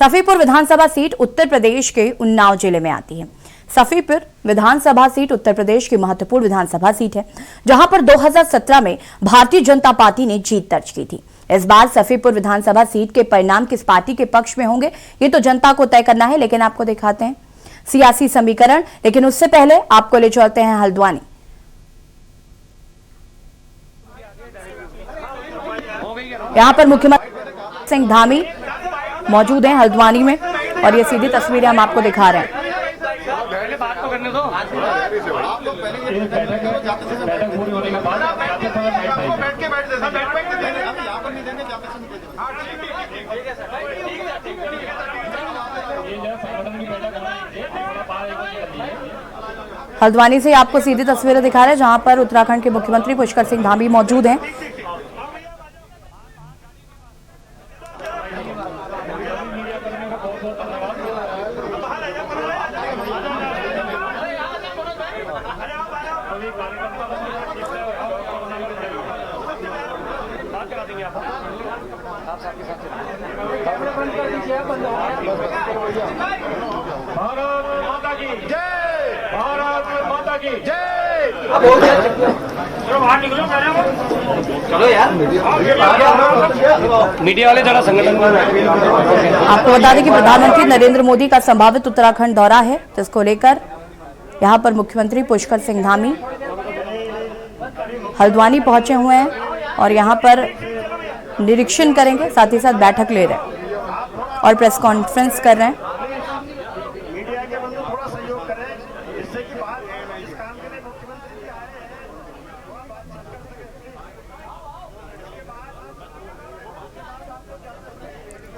सफीपुर विधानसभा seat Uttar Pradesh के उन्नाव जिले में आती है। सफीपुर विधानसभा सीट उत्तर प्रदेश की महत्वपूर्ण विधानसभा सीट है, जहां पर 2017 में भारतीय जनता पार्टी ने जीत दर्ज की थी। इस बार सफीपुर विधानसभा सीट के परिणाम किस पार्टी के पक्ष में होंगे, ये तो जनता को तय करना है, लेकिन आपको दिखाते हैं सियासी समीकरण। लेकिन उससे पहले आपको ले चलते हैं हल्द्वानी। यहां पर मुख्यमंत्री सिंह धामी मौजूद हैं हल्द्वानी में, और ये सीधी तस्वीरें हम आपको दिखा रहे हैं। हल्द्वानी से आपको सीधी तस्वीरें दिखा रहे हैं, जहां पर उत्तराखंड के मुख्यमंत्री पुष्कर सिंह धामी मौजूद हैं। चलो यार मीडिया वाले जरा संगठन। आपको बता दें कि प्रधानमंत्री नरेंद्र मोदी का संभावित उत्तराखंड दौरा है, जिसको लेकर यहां पर मुख्यमंत्री पुष्कर सिंह धामी हल्द्वानी पहुंचे हुए हैं और यहां पर निरीक्षण करेंगे, साथ ही साथ बैठक ले रहे हैं और प्रेस कॉन्फ्रेंस कर रहे हैं।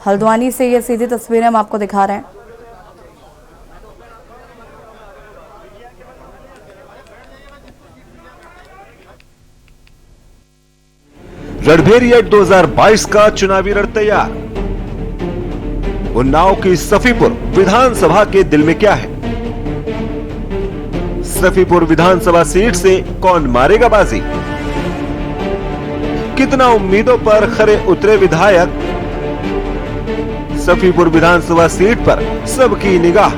हल्द्वानी से ये सीधी तस्वीरें हम आपको दिखा रहे हैं। रणभेरिया 2022 का चुनावी रण तैयार। उन्नाव की सफीपुर विधानसभा के दिल में क्या है? सफीपुर विधानसभा सीट से कौन मारेगा बाजी? कितना उम्मीदों पर खरे उतरे विधायक? सफीपुर विधानसभा सीट पर सबकी निगाह।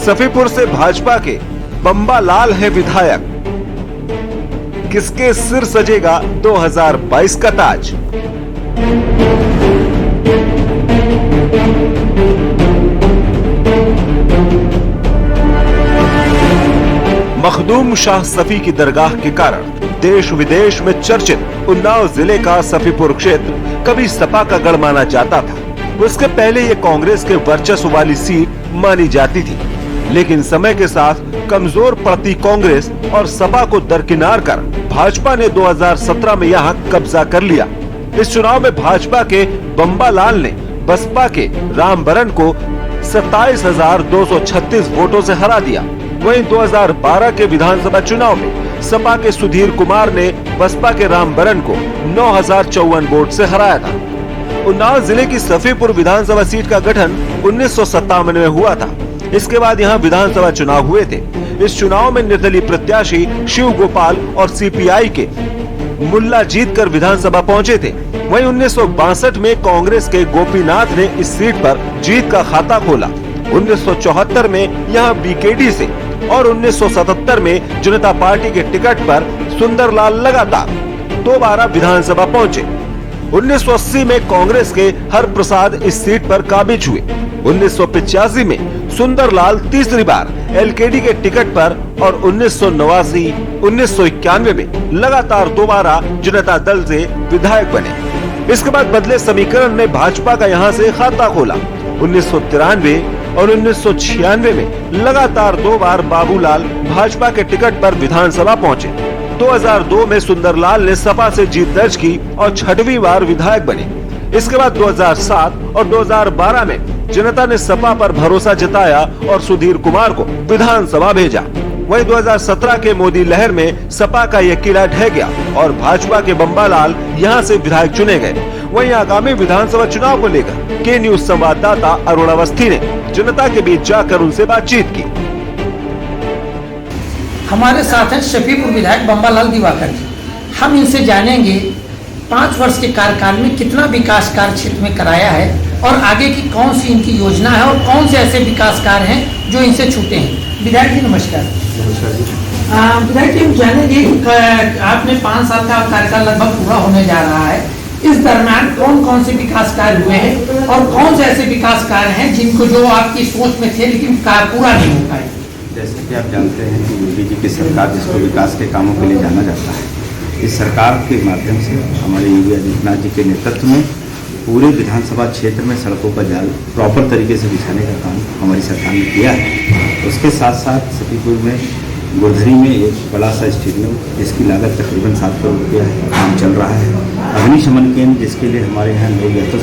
सफीपुर से भाजपा के बम्बा लाल है विधायक। किसके सिर सजेगा 2022 का ताज? मखदूम शाह सफी की दरगाह के कारण देश विदेश में चर्चित उन्नाव जिले का सफीपुर क्षेत्र कभी सपा का गढ़ माना जाता था। उसके पहले ये कांग्रेस के वर्चस्व वाली सीट मानी जाती थी, लेकिन समय के साथ कमजोर पड़ती कांग्रेस और सपा को दरकिनार कर भाजपा ने 2017 में यहाँ कब्जा कर लिया। इस चुनाव में भाजपा के बम्बा लाल ने बसपा के रामबरन को 27,236 वोटों से हरा दिया। वहीं 2012 के विधानसभा चुनाव में सपा के सुधीर कुमार ने बसपा के रामबरन को 9,054 वोट से हराया था। उन्नाव जिले की सफीपुर विधानसभा सीट का गठन 1957 में हुआ था। इसके बाद यहाँ विधानसभा चुनाव हुए थे। इस चुनाव में निर्दलीय प्रत्याशी शिव गोपाल और सीपीआई के मुल्ला जीतकर विधानसभा पहुँचे थे। वहीं 1962 में कांग्रेस के गोपीनाथ ने इस सीट पर जीत का खाता खोला। 1974 में यहाँ बीकेडी से और 1977 में जनता पार्टी के टिकट पर सुंदरलाल लगातार दोबारा विधानसभा पहुँचे। 1980 में कांग्रेस के हर प्रसाद इस सीट पर काबिज हुए। 1985 में सुंदरलाल तीसरी बार एलकेडी के टिकट पर और 1989, 1991 में लगातार दोबारा जनता दल से विधायक बने। इसके बाद बदले समीकरण ने भाजपा का यहाँ से खाता खोला। 1993 और 1996 में लगातार 2 बार बाबूलाल भाजपा के टिकट पर विधानसभा पहुंचे। 2002 में सुंदरलाल ने सपा से जीत दर्ज की और 6वीं बार विधायक बने। इसके बाद 2007 और 2012 में जनता ने सपा पर भरोसा जताया और सुधीर कुमार को विधानसभा भेजा। वहीं 2017 के मोदी लहर में सपा का यह किला ढह गया और भाजपा के बम्बा लाल यहाँ से विधायक चुने गए। वहीं आगामी विधानसभा चुनाव को लेकर के न्यूज संवाददाता अरुण अवस्थी ने जनता के बीच जाकर उनसे बातचीत की। हमारे साथ हैं सफीपुर विधायक बम्बा लाल दिवाकर जी। हम इनसे जानेंगे 5 वर्ष के कार्यकाल में कितना विकास कार्य क्षेत्र में कराया है और आगे की कौन सी इनकी योजना है और कौन से ऐसे विकास कार्य हैं जो इनसे छूटे हैं। विधायक जी नमस्कार। नमस्कार जी। विधायक जी, हम जानेंगे कि आपने 5 साल का कार्यकाल लगभग पूरा होने जा रहा है, इस दरम्यान कौन कौन से विकास कार्य हुए हैं और कौन से ऐसे विकास कार्य हैं जिनको जो आपकी सोच में थे लेकिन पूरा नहीं हो पाए। जैसे कि आप जानते हैं कि योगी जी की सरकार जिसको विकास के कामों के लिए जाना जाता है, इस सरकार के माध्यम से हमारे योगी आदित्यनाथ जी के नेतृत्व में पूरे विधानसभा क्षेत्र में सड़कों का जाल प्रॉपर तरीके से बिछाने का काम हमारी सरकार ने किया है। उसके साथ साथ सतीपुर में गुरधरी में एक बड़ा सा स्टेडियम जिसकी लागत तकरीबन 7 करोड़ रुपया है, काम चल रहा है। अग्निशमन केंद्र जिसके लिए हमारे यहाँ लोग या तो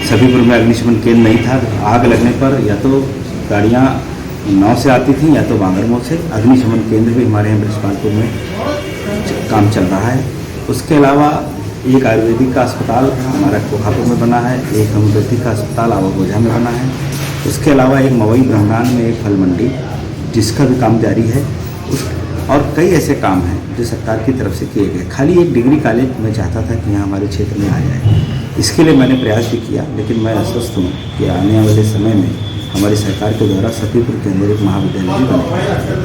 सतीपुर में अग्निशमन केंद्र नहीं था, आग लगने पर या तो गाड़ियाँ नाव से आती थी या तो बांगरमऊ से। अग्निशमन केंद्र भी हमारे यहाँ बृहस्पतिपुर में काम चल रहा है। उसके अलावा एक आयुर्वेदिक का अस्पताल हमारा कोहापुर में बना है, एक होम्योपैथी का अस्पताल आवागोझा में बना है। उसके अलावा एक मवई ब्रह्मणान में एक फल मंडी जिसका भी काम जारी है। और कई ऐसे काम हैं जो सरकार की तरफ से किए गए। खाली एक डिग्री कॉलेज मैं चाहता था कि यहाँ हमारे क्षेत्र में आ जाए, इसके लिए मैंने प्रयास भी किया, लेकिन मैं आश्वस्त हूँ कि आने वाले समय में हमारी सरकार के द्वारा सतीपुर के अंदर एक महाविद्यालय भी बनेगा।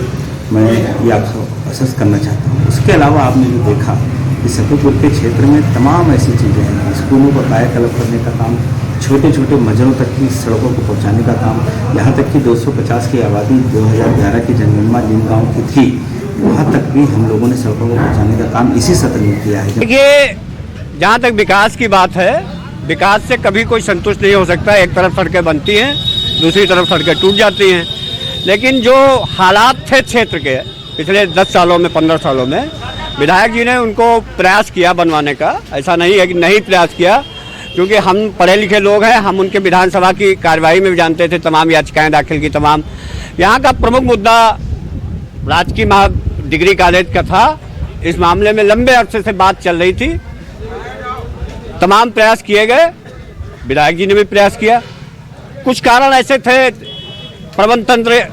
मैं ये आपको आश्वस्त करना चाहता हूँ। उसके अलावा आपने जो देखा कि सतीपुर के क्षेत्र में तमाम ऐसी चीज़ें हैं, स्कूलों को कायाकल्प करने का काम, छोटे छोटे मजरों तक की सड़कों को पहुंचाने का काम, यहाँ तक कि 250 की आबादी 2011 की जनगणना जिन गाँव की थी वहाँ तक भी हम लोगों ने सड़कों को पहुंचाने का काम इसी सत्र में किया है। देखिए, जहाँ तक विकास की बात है, विकास से कभी कोई संतुष्ट नहीं हो सकता। एक तरफ सड़कें बनती हैं, दूसरी तरफ सड़कें टूट जाती हैं। लेकिन जो हालात थे क्षेत्र के पिछले 10 सालों में 15 सालों में, विधायक जी ने उनको प्रयास किया बनवाने का। ऐसा नहीं है कि नहीं प्रयास किया, क्योंकि हम पढ़े लिखे लोग हैं। हम उनके विधानसभा की कार्यवाही में भी जानते थे, तमाम याचिकाएं दाखिल की। तमाम यहाँ का प्रमुख मुद्दा राजकीय महा डिग्री कॉलेज का था। इस मामले में लंबे अरसे से बात चल रही थी, तमाम प्रयास किए गए, विधायक जी ने भी प्रयास किया। कुछ कारण ऐसे थे, प्रबंध तंत्र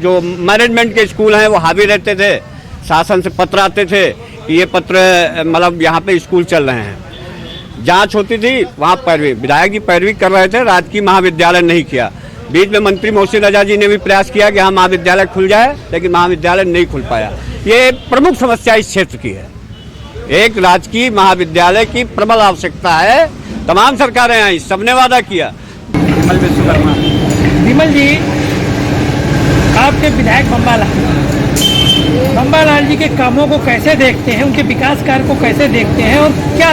जो मैनेजमेंट के स्कूल हैं वो हावी रहते थे। शासन से पत्र आते थे कि ये पत्र मतलब यहाँ पे स्कूल चल रहे हैं। जांच होती थी, वहाँ पैरवी, विधायक जी पैरवी कर रहे थे, राजकीय महाविद्यालय नहीं किया। बीच में मंत्री मोहसिन रजा जी ने भी प्रयास किया कि हाँ महाविद्यालय खुल जाए, लेकिन महाविद्यालय नहीं खुल पाया। ये प्रमुख समस्या इस क्षेत्र की है। एक राजकीय महाविद्यालय की प्रबल आवश्यकता है। तमाम सरकारें आई, सबने वादा किया। विमल विश्वकर्मा। विमल जी, आपके विधायक बम्बा लाल जी के कामों को कैसे देखते हैं, उनके विकास कार्य को कैसे देखते हैं और क्या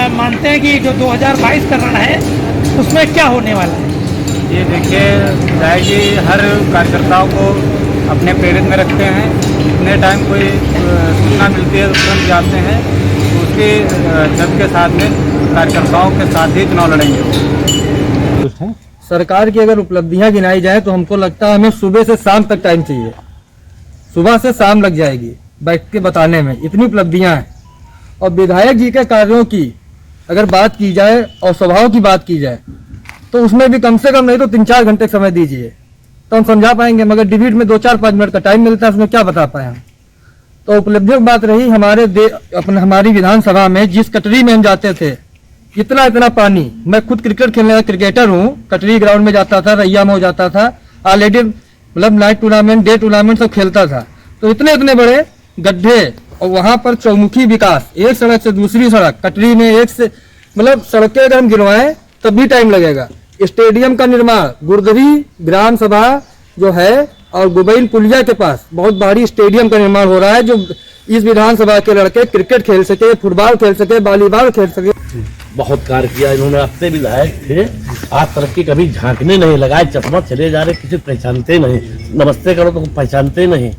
मानते हैं कि जो 2022 करना है उसमें क्या होने वाला है? ये देखिए, विधायक जी हर कार्यकर्ताओं को अपने प्रेरित में रखते हैं। जितने टाइम कोई सूचना मिलती है तुरंत जाते हैं, तो उसके जब के साथ में कार्यकर्ताओं के साथ ही चुनाव लड़ेंगे। सरकार की अगर उपलब्धियां गिनाई जाए तो हमको लगता है हमें सुबह से शाम तक टाइम चाहिए। सुबह से शाम लग जाएगी बैठ के बताने में, इतनी उपलब्धियां हैं। और विधायक जी के कार्यों की अगर बात की जाए और स्वभाव की बात की जाए तो उसमें भी कम से कम नहीं तो 3-4 घंटे समय दीजिए तो हम समझा पाएंगे। मगर डिबेट में 2-4-5 मिनट का टाइम मिलता है, उसमें क्या बता पाए हम। तो उपलब्धियों की बात रही हमारी विधानसभा में, जिस कटरी में हम जाते थे, इतना पानी। मैं खुद क्रिकेट खेलने का क्रिकेटर हूँ, कटरी ग्राउंड में जाता था, रैया में जाता था, ऑलरेडी मतलब नाइट टूर्नामेंट, डे टूर्नामेंट सब खेलता था। तो इतने बड़े गड्ढे और वहां पर चौमुखी विकास, एक सड़क से दूसरी सड़क, कटरी में एक से मतलब सड़कें अगर हम गिरवाएं तब भी टाइम लगेगा। स्टेडियम का निर्माण गुरदरी ग्राम सभा जो है और गुबैल पुलिया के पास बहुत बड़ी स्टेडियम का निर्माण हो रहा है, जो इस विधानसभा के लड़के क्रिकेट खेल सके, फुटबॉल खेल सके, वॉलीबॉल खेल सके। बहुत कार्य किया इन्होंने। अपने विधायक थे, आज तरक्की कभी झांकने नहीं लगाए, चश्मा चले जा रहे, किसी पहचानते नहीं, नमस्ते करो तो पहचानते नहीं।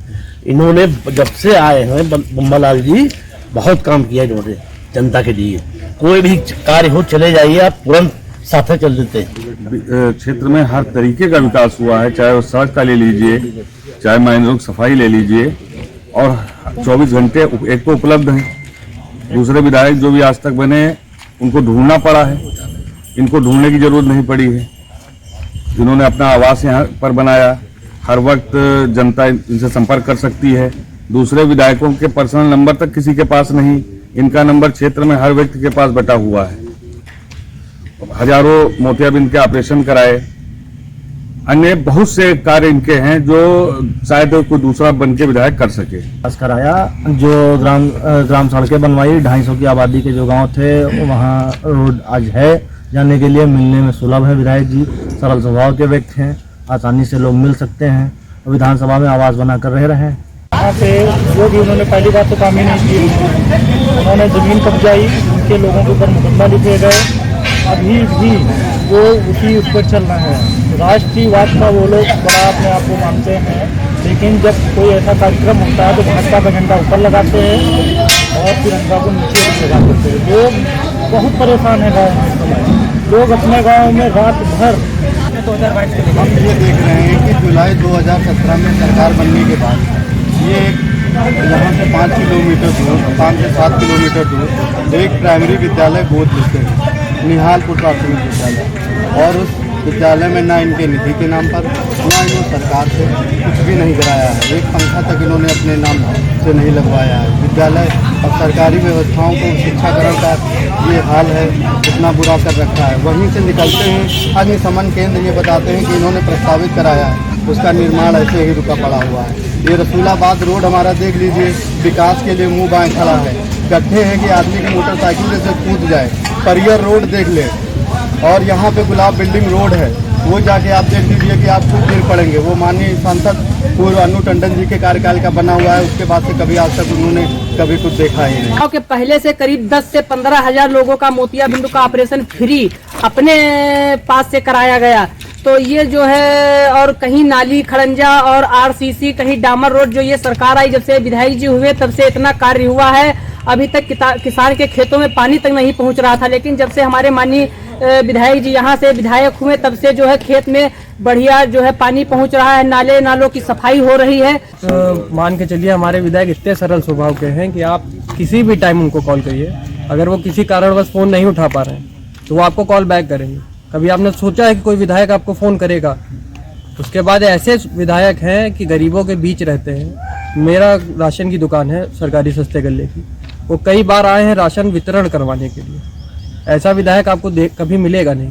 इन्होंने जब से आए हैं बम्बा लाल जी, बहुत काम किया इन्होंने जनता के लिए। कोई भी कार्य हो चले जाइए, आप तुरंत साथ चल देते हैं। क्षेत्र में हर तरीके का विकास हुआ है, चाहे वो सड़क का ले लीजिए, चाहे माइनरों की सफाई ले लीजिए, और 24 घंटे एक तो उपलब्ध हैं। दूसरे विधायक जो भी आज तक बने उनको ढूंढना पड़ा है, इनको ढूंढने की जरूरत नहीं पड़ी है। जिन्होंने अपना आवास यहाँ पर बनाया, हर वक्त जनता इनसे संपर्क कर सकती है। दूसरे विधायकों के पर्सनल नंबर तक किसी के पास नहीं, इनका नंबर क्षेत्र में हर व्यक्ति के पास बटा हुआ है। हजारों मोतियाबिंद के ऑपरेशन कराए। अन्य बहुत से कार्य इनके हैं जो शायद कोई दूसरा बन के विधायक कर सके। विकास कराया, जो ग्राम सड़कें बनवाई, 250 की आबादी के जो गांव थे वहाँ रोड आज है, जाने के लिए मिलने में सुलभ है। विधायक जी सरल स्वभाव के व्यक्ति हैं, आसानी से लोग मिल सकते हैं और विधानसभा में आवाज बनाकर रह रहे हैं। यहाँ पे जो भी उन्होंने पहली बात तो काम ही नहीं की, उन्होंने जमीन कब्जाई, उनके लोगों के ऊपर मुकदमा लिखे गए, अभी भी वो उस पर चल रहे हैं। राष्ट्रीयवाद का वो लोग बड़ा अपने आप को मानते हैं, लेकिन जब कोई ऐसा कार्यक्रम होता है तो भाजपा का झंडा ऊपर लगाते हैं और तिरंगा को नीचे लगा देते हैं। लोग बहुत परेशान है गाँव में, समय लोग अपने गाँव में रात भर 2022 के हम ये देख रहे हैं कि जुलाई 2017 में सरकार बनने के बाद ये यहाँ से 5 किलोमीटर दूर, 5 से 7 किलोमीटर दूर एक प्राइमरी विद्यालय गोद लेते हैं, निहालपुर प्राथमिक विद्यालय, और उस विद्यालय में ना इनके निधि के नाम पर ना इन्होंने सरकार से कुछ भी नहीं कराया है। एक पंखा तक इन्होंने अपने नाम से नहीं लगवाया है। विद्यालय और सरकारी व्यवस्थाओं को शिक्षाकरण का ये हाल है, इतना बुरा कर रखा है। वहीं से निकलते हैं अग्निशमन केंद्र ये बताते हैं कि इन्होंने प्रस्तावित कराया है, उसका निर्माण ऐसे ही रुका पड़ा हुआ है। ये रसूलाबाद रोड हमारा देख लीजिए, विकास के लिए मुँह बाएँ खड़ा है, गड्ढे हैं कि आदमी की मोटरसाइकिल से कूद जाए। परियर रोड देख ले, और यहाँ पे गुलाब बिल्डिंग रोड है, वो जाके आप देख लीजिए कि आप खूब गिर पड़ेंगे। वो माननीय सांसद पूर्व अनु टंडन जी के कार्यकाल का बना हुआ है, उसके बाद से कभी आज तक उन्होंने कभी कुछ देखा ही नहीं। के पहले से करीब 10 से 15 हजार लोगों का मोतियाबिंद का ऑपरेशन फ्री अपने पास से कराया गया। तो ये जो है, और कहीं नाली खड़ंजा और आरसीसी, कहीं डामर रोड, जो ये सरकार आई जब से विधायक जी हुए तब से इतना कार्य हुआ है। अभी तक किसान के खेतों में पानी तक नहीं पहुंच रहा था, लेकिन जब से हमारे माननीय विधायक जी यहाँ से विधायक हुए तब से जो है खेत में बढ़िया जो है पानी पहुंच रहा है, नालों की सफाई हो रही है। मान के चलिए हमारे विधायक इतने सरल स्वभाव के हैं कि आप किसी भी टाइम उनको कॉल करिए, अगर वो किसी कारणवश फ़ोन नहीं उठा पा रहे हैं तो वो आपको कॉल बैक करेंगे। कभी आपने सोचा है कि कोई विधायक आपको फ़ोन करेगा? उसके बाद ऐसे विधायक हैं कि गरीबों के बीच रहते हैं। मेरा राशन की दुकान है सरकारी सस्ते गल्ले की, वो कई बार आए हैं राशन वितरण करवाने के लिए। ऐसा विधायक आपको कभी मिलेगा नहीं।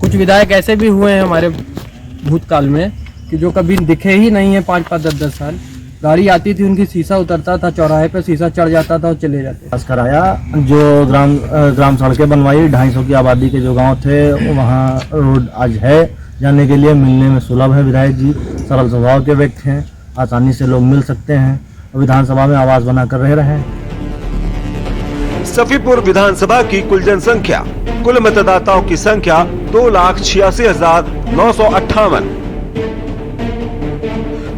कुछ विधायक ऐसे भी हुए हैं हमारे भूतकाल में कि जो कभी दिखे ही नहीं है 5-5, 10-10 साल। गाड़ी आती थी, उनकी शीशा उतरता था, चौराहे पे शीशा चढ़ जाता था और चले जाते। विकास कराया, जो ग्राम सड़कें बनवाई, 250 की आबादी के जो गांव थे वहाँ रोड आज है, जाने के लिए मिलने में सुलभ है। विधायक जी सरल स्वभाव के व्यक्ति हैं, आसानी से लोग मिल सकते हैं और विधानसभा में आवाज बनाकर रह रहे हैं। सफीपुर विधानसभा की कुल जनसंख्या, कुल मतदाताओं की संख्या 2,86,958।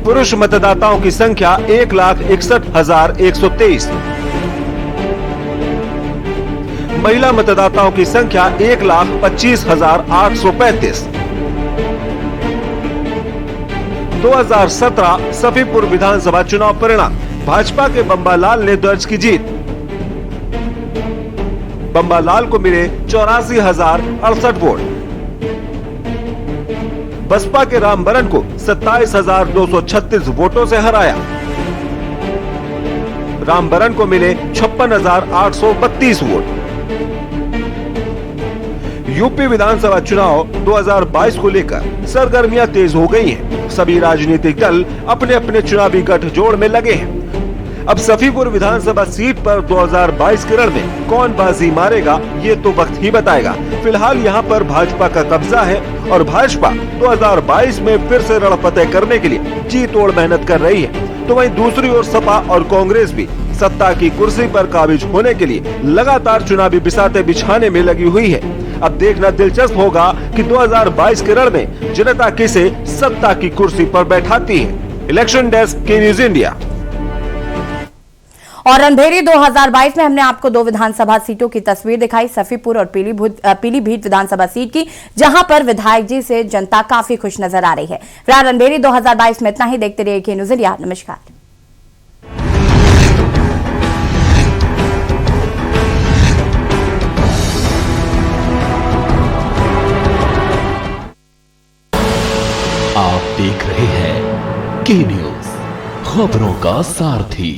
पुरुष मतदाताओं की संख्या 1,61,123। महिला मतदाताओं की संख्या 1,25,835। 2017 सफीपुर विधानसभा चुनाव परिणाम, भाजपा के बम्बालाल ने दर्ज की जीत। बम्बालाल को मिले 84,068 वोट। बसपा के रामबरन को 27,236 वोटों से हराया। रामबरन को मिले 56,832 वोट। यूपी विधानसभा चुनाव 2022 को लेकर सरगर्मियां तेज हो गई हैं। सभी राजनीतिक दल अपने अपने चुनावी गठजोड़ में लगे हैं। अब सफीपुर विधानसभा सीट पर 2022 के रण में कौन बाजी मारेगा ये तो वक्त ही बताएगा। फिलहाल यहाँ पर भाजपा का कब्जा है और भाजपा 2022 में फिर से रण फतेह करने के लिए जी तोड़ मेहनत कर रही है। तो वहीं दूसरी ओर सपा और कांग्रेस भी सत्ता की कुर्सी पर काबिज होने के लिए लगातार चुनावी बिसाते बिछाने में लगी हुई है। अब देखना दिलचस्प होगा कि 2022 के रण में जनता किसे सत्ता की कुर्सी पर बैठाती है। इलेक्शन डेस्क, के न्यूज इंडिया। और अंधेरी 2022 में हमने आपको 2 विधानसभा सीटों की तस्वीर दिखाई, सफीपुर और पीलीभीत विधानसभा सीट की, जहां पर विधायक जी से जनता काफी खुश नजर आ रही है। फिलहाल अंधेरी 2022 में इतना ही। देखते रहिए के न्यूज इंडिया। नमस्कार। आप देख रहे हैं के न्यूज, खबरों का सारथी।